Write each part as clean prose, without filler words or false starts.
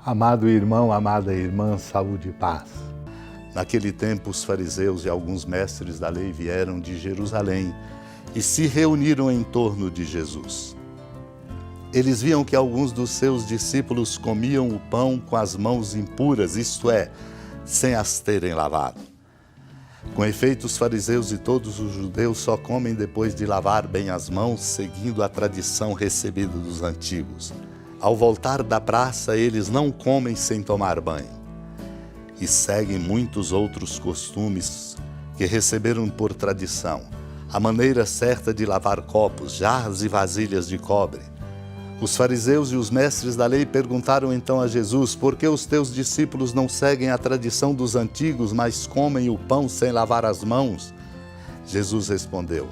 Amado irmão, amada irmã, saúde e paz. Naquele tempo, os fariseus e alguns mestres da lei vieram de Jerusalém e se reuniram em torno de Jesus. Eles viam que alguns dos seus discípulos comiam o pão com as mãos impuras, isto é, sem as terem lavado. Com efeito, os fariseus e todos os judeus só comem depois de lavar bem as mãos, seguindo a tradição recebida dos antigos. Ao voltar da praça, eles não comem sem tomar banho. E seguem muitos outros costumes que receberam por tradição. A maneira certa de lavar copos, jarras e vasilhas de cobre. Os fariseus e os mestres da lei perguntaram então a Jesus: por que os teus discípulos não seguem a tradição dos antigos, mas comem o pão sem lavar as mãos? Jesus respondeu: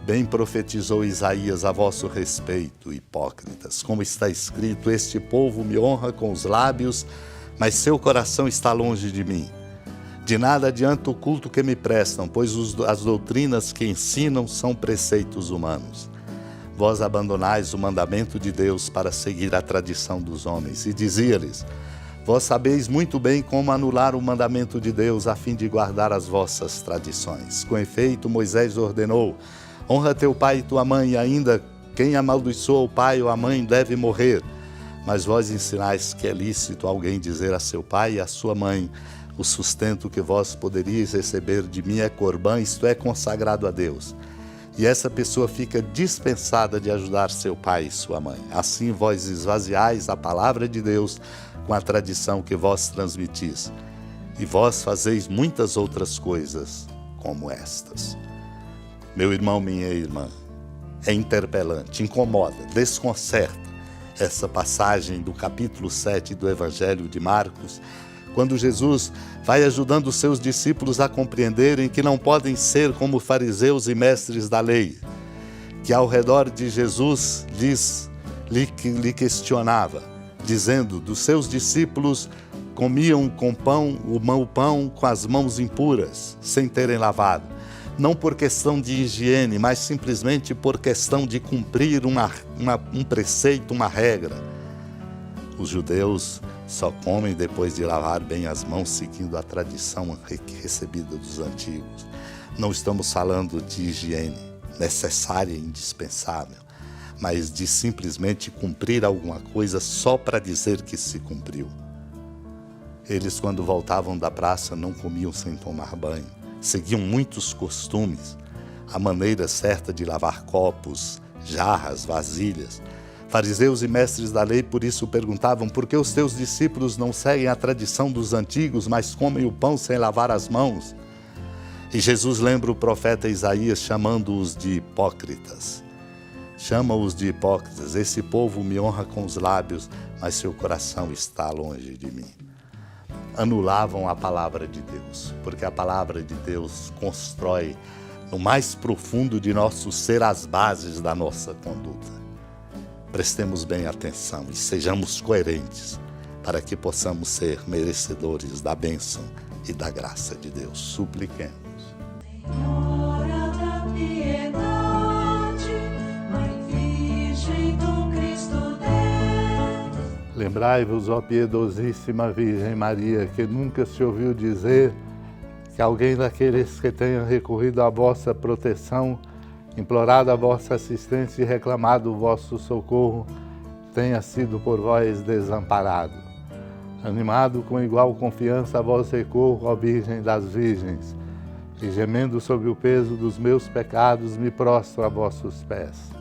bem profetizou Isaías a vosso respeito, hipócritas. Como está escrito, este povo me honra com os lábios, mas seu coração está longe de mim. De nada adianta o culto que me prestam, pois as doutrinas que ensinam são preceitos humanos. Vós abandonais o mandamento de Deus para seguir a tradição dos homens. E dizia-lhes: vós sabeis muito bem como anular o mandamento de Deus a fim de guardar as vossas tradições. Com efeito, Moisés ordenou: honra teu pai e tua mãe, e ainda quem amaldiçoa o pai ou a mãe deve morrer. Mas vós ensinais que é lícito alguém dizer a seu pai e a sua mãe: o sustento que vós poderíeis receber de mim é corbã, isto é, consagrado a Deus. E essa pessoa fica dispensada de ajudar seu pai e sua mãe. Assim vós esvaziais a palavra de Deus com a tradição que vós transmitis. E vós fazeis muitas outras coisas como estas. Meu irmão, minha irmã, é interpelante, incomoda, desconcerta essa passagem do capítulo 7 do Evangelho de Marcos, quando Jesus vai ajudando os seus discípulos a compreenderem que não podem ser como fariseus e mestres da lei, que ao redor de Jesus lhe questionava, dizendo: dos seus discípulos comiam com o pão com as mãos impuras, sem terem lavado. Não por questão de higiene, mas simplesmente por questão de cumprir um preceito, uma regra. Os judeus só comem depois de lavar bem as mãos, seguindo a tradição recebida dos antigos. Não estamos falando de higiene necessária e indispensável, mas de simplesmente cumprir alguma coisa só para dizer que se cumpriu. Eles, quando voltavam da praça, não comiam sem tomar banho. Seguiam muitos costumes, a maneira certa de lavar copos, jarras, vasilhas. Fariseus e mestres da lei por isso perguntavam: por que os teus discípulos não seguem a tradição dos antigos, mas comem o pão sem lavar as mãos? E Jesus lembra o profeta Isaías chamando-os de hipócritas. Chama-os de hipócritas. Esse povo me honra com os lábios, mas seu coração está longe de mim. Anulavam a palavra de Deus, porque a palavra de Deus constrói no mais profundo de nosso ser as bases da nossa conduta. Prestemos bem atenção e sejamos coerentes para que possamos ser merecedores da bênção e da graça de Deus. Supliquemos. Senhora da piedade, Mãe Virgem do Cristo Deus. Lembrai-vos, ó piedosíssima Virgem Maria, que nunca se ouviu dizer que alguém daqueles que tenha recorrido à vossa proteção, implorado a vossa assistência e reclamado o vosso socorro, tenha sido por vós desamparado. Animado com igual confiança a vós recorro, ó Virgem das Virgens, e gemendo sob o peso dos meus pecados, me prostro a vossos pés.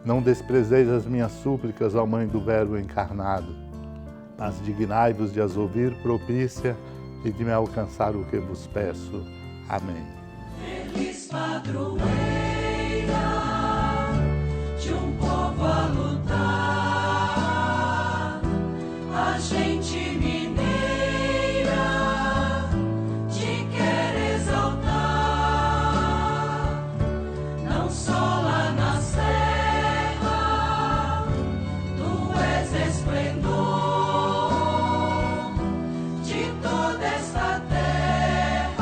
Não desprezeis as minhas súplicas, ó Mãe do Verbo encarnado, mas dignai-vos de as ouvir propícia e de me alcançar o que vos peço. Amém. Feliz padroeira de um povo a lutar, a gente mineira te quer exaltar, não só lá na serra, tu és esplendor de toda esta terra,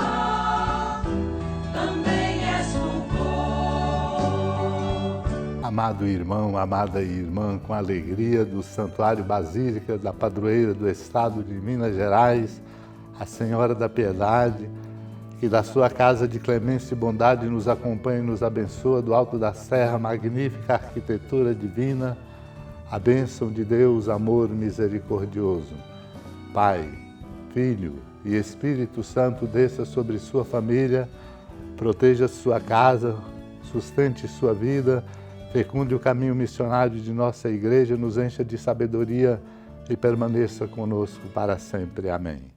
amado irmão, amada irmã, com alegria do Santuário Basílica da Padroeira do Estado de Minas Gerais, a Senhora da Piedade, que da sua casa de clemência e bondade nos acompanha e nos abençoa do alto da serra, magnífica arquitetura divina, a bênção de Deus, amor misericordioso. Pai, Filho e Espírito Santo desça sobre sua família, proteja sua casa, sustente sua vida, fecunde o caminho missionário de nossa igreja, nos encha de sabedoria e permaneça conosco para sempre. Amém.